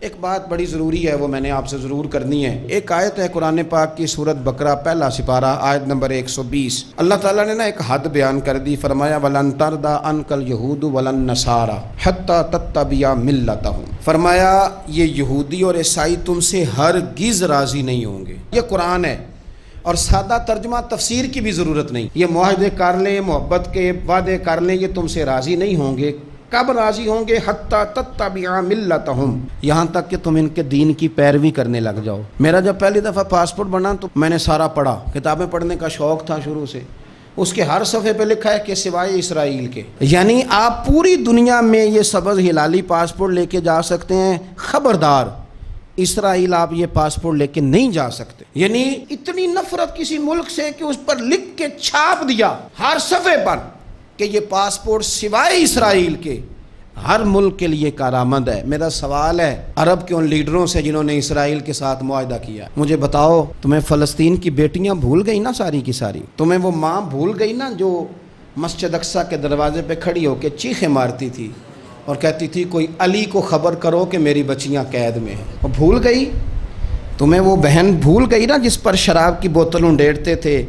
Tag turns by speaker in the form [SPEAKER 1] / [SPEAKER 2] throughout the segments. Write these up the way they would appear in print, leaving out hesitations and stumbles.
[SPEAKER 1] ایک بات بڑی ضروری ہے، وہ میں نے آپ سے ضرور کرنی ہے۔ ایک آیت ہے قرآن پاک کی سورۃ بقرہ پہلا سپارہ آیت نمبر 120۔ اللہ تعالیٰ نے ایک حد بیان کر دی، فرمایا وَلَن تَرْضَىٰ عَنْكَ الْيَهُودُ وَلَا النَّصَارَىٰ حَتَّىٰ تَتَّبِعَ مِلَّتَهُمْ۔ فرمایا یہ یہودی اور عیسائی تم سے ہرگز راضی نہیں ہوں گے۔ یہ قرآن ہے اور سادہ ترجمہ تفسیر کی بھی ضرورت نہیں۔ یہ معاہدے کر لیں، محبت کے وعدے کر لیں، یہ تم سے راضی نہیں ہوں گے۔ کب راضی ہوں گے؟ حتی تتبع ملتہم، یہاں تک کہ تم ان کے دین کی پیروی کرنے لگ جاؤ۔ میرا جب پہلی دفعہ پاسپورٹ بنا تو میں نے سارا پڑھا، کتابیں پڑھنے کا شوق تھا شروع سے۔ اس کے ہر صفحے پہ لکھا ہے کہ سوائے اسرائیل کے، یعنی آپ پوری دنیا میں یہ سبز ہلالی پاسپورٹ لے کے جا سکتے ہیں، خبردار اسرائیل آپ یہ پاسپورٹ لے کے نہیں جا سکتے۔ یعنی اتنی نفرت کسی ملک سے کہ اس پر لکھ کے چھاپ دیا ہر صفحے پر کہ یہ پاسپورٹ سوائے اسرائیل کے ہر ملک کے لیے کارآمد ہے۔ میرا سوال ہے عرب کے ان لیڈروں سے جنہوں نے اسرائیل کے ساتھ معاہدہ کیا، مجھے بتاؤ تمہیں فلسطین کی بیٹیاں بھول گئی نا ساری کی ساری؟ تمہیں وہ ماں بھول گئی نا جو مسجد اقصیٰ کے دروازے پہ کھڑی ہو کے چیخیں مارتی تھی اور کہتی تھی کوئی علی کو خبر کرو کہ میری بچیاں قید میں ہیں؟ وہ بھول گئی؟ تمہیں وہ بہن بھول گئی نا جس پر شراب کی بوتل انڈیڑتے تھے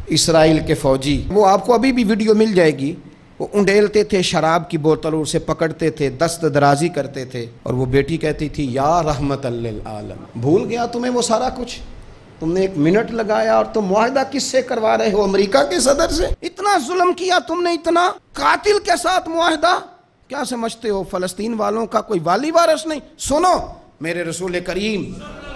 [SPEAKER 1] اسرائیل کے فوجی؟ وہ آپ کو ابھی بھی ویڈیو مل جائے گی، وہ انڈیلتے تھے شراب کی بوتل، اسے پکڑتے تھے، دست درازی کرتے تھے، اور وہ بیٹی کہتی تھی یا رحمت للعالم۔ بھول گیا تمہیں وہ سارا کچھ؟ تم نے ایک منٹ لگایا اور تم معاہدہ کس سے کروا رہے ہو؟ امریکہ کے صدر سے؟ اتنا ظلم کیا تم نے، اتنا قاتل کے ساتھ معاہدہ؟ کیا سمجھتے ہو فلسطین والوں کا کوئی والی وارث نہیں؟ سنو، میرے رسول کریم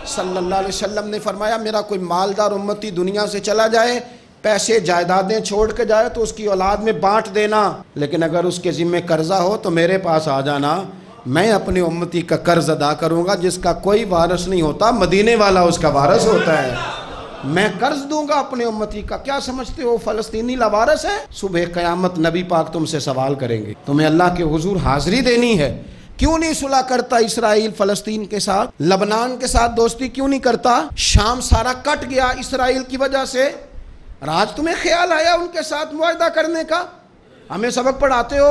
[SPEAKER 1] صلی اللہ علیہ وسلم نے فرمایا میرا کوئی مالدار امتی دنیا سے چلا جائے، پیسے جائیدادیں چھوڑ کے جائے تو اس کی اولاد میں بانٹ دینا، لیکن اگر اس کے ذمہ قرضہ ہو تو میرے پاس آ جانا، میں اپنے امتی کا قرض ادا کروں گا۔ جس کا کوئی وارث نہیں ہوتا مدینے والا اس کا وارث ہوتا ہے، میں قرض دوں گا اپنے امتی کا۔ کیا سمجھتے ہو فلسطینی لاوارث ہے؟ صبح قیامت نبی پاک تم سے سوال کریں گے، تمہیں اللہ کے حضور حاضری دینی ہے۔ کیوں نہیں صلح کرتا اسرائیل فلسطین کے ساتھ؟ لبنان کے ساتھ دوستی کیوں نہیں کرتا؟ شام سارا کٹ گیا اسرائیل کی وجہ سے، آج تمہیں خیال آیا ان کے ساتھ معاہدہ کرنے کا؟ ہمیں سبق پڑھاتے ہو،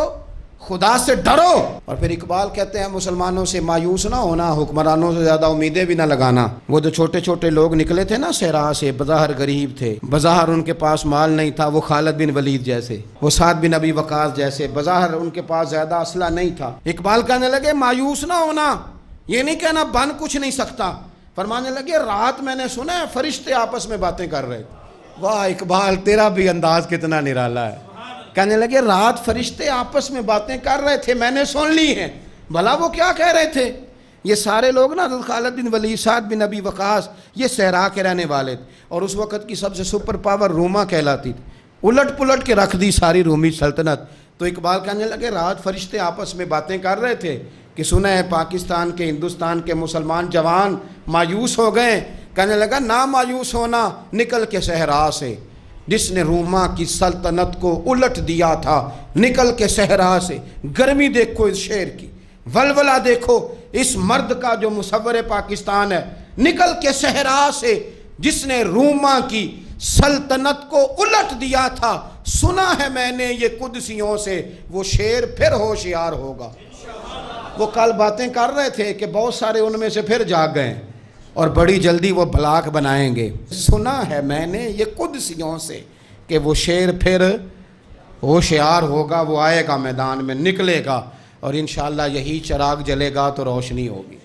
[SPEAKER 1] خدا سے ڈرو۔ اور پھر اقبال کہتے ہیں مسلمانوں سے مایوس نہ ہونا، حکمرانوں سے زیادہ امیدیں بھی نہ لگانا۔ وہ جو چھوٹے چھوٹے لوگ نکلے تھے نا صحرا سے، بظاہر غریب تھے، بظاہر ان کے پاس مال نہیں تھا، وہ خالد بن ولید جیسے، وہ سعد بن ابی وقاص جیسے، بظاہر ان کے پاس زیادہ اسلحہ نہیں تھا۔ اقبال کہنے لگے مایوس نہ ہونا، یہ نہیں کہنا بن کچھ نہیں سکتا، فرمانے لگے رات میں نے سنا ہے فرشتے آپس میں باتیں کر رہے تھے۔ واہ اقبال، تیرا بھی انداز کتنا نرالا ہے۔ کہنے لگے رات فرشتے آپس میں باتیں کر رہے تھے، میں نے سن لی ہیں۔ بھلا وہ کیا کہہ رہے تھے؟ یہ سارے لوگ نا خالد بن ولید، سعد بن ابی وقاص، یہ صحرا کے رہنے والے تھے، اور اس وقت کی سب سے سپر پاور روما کہلاتی تھی، الٹ پلٹ کے رکھ دی ساری رومی سلطنت۔ تو اقبال کہنے لگے رات فرشتے آپس میں باتیں کر رہے تھے کہ سنا ہے پاکستان کے، ہندوستان کے مسلمان جوان مایوس ہو گئے۔ کہنے لگا نہ مایوس ہونا، نکل کے صحرا سے، جس نے روما کی سلطنت کو الٹ دیا تھا، نکل کے صحرا سے۔ گرمی دیکھو اس شعر کی، ولولہ دیکھو اس مرد کا جو مصور پاکستان ہے، نکل کے صحرا سے جس نے روما کی سلطنت کو الٹ دیا تھا، سنا ہے میں نے یہ قدسیوں سے، وہ شعر پھر ہوشیار ہوگا۔ وہ کل باتیں کر رہے تھے کہ بہت سارے ان میں سے پھر جاگ گئے اور بڑی جلدی وہ بلاک بنائیں گے۔ سنا ہے میں نے یہ قدسیوں سے کہ وہ شعر پھر ہوشیار ہوگا، وہ آئے گا میدان میں، نکلے گا، اور انشاءاللہ یہی چراغ جلے گا تو روشنی ہوگی۔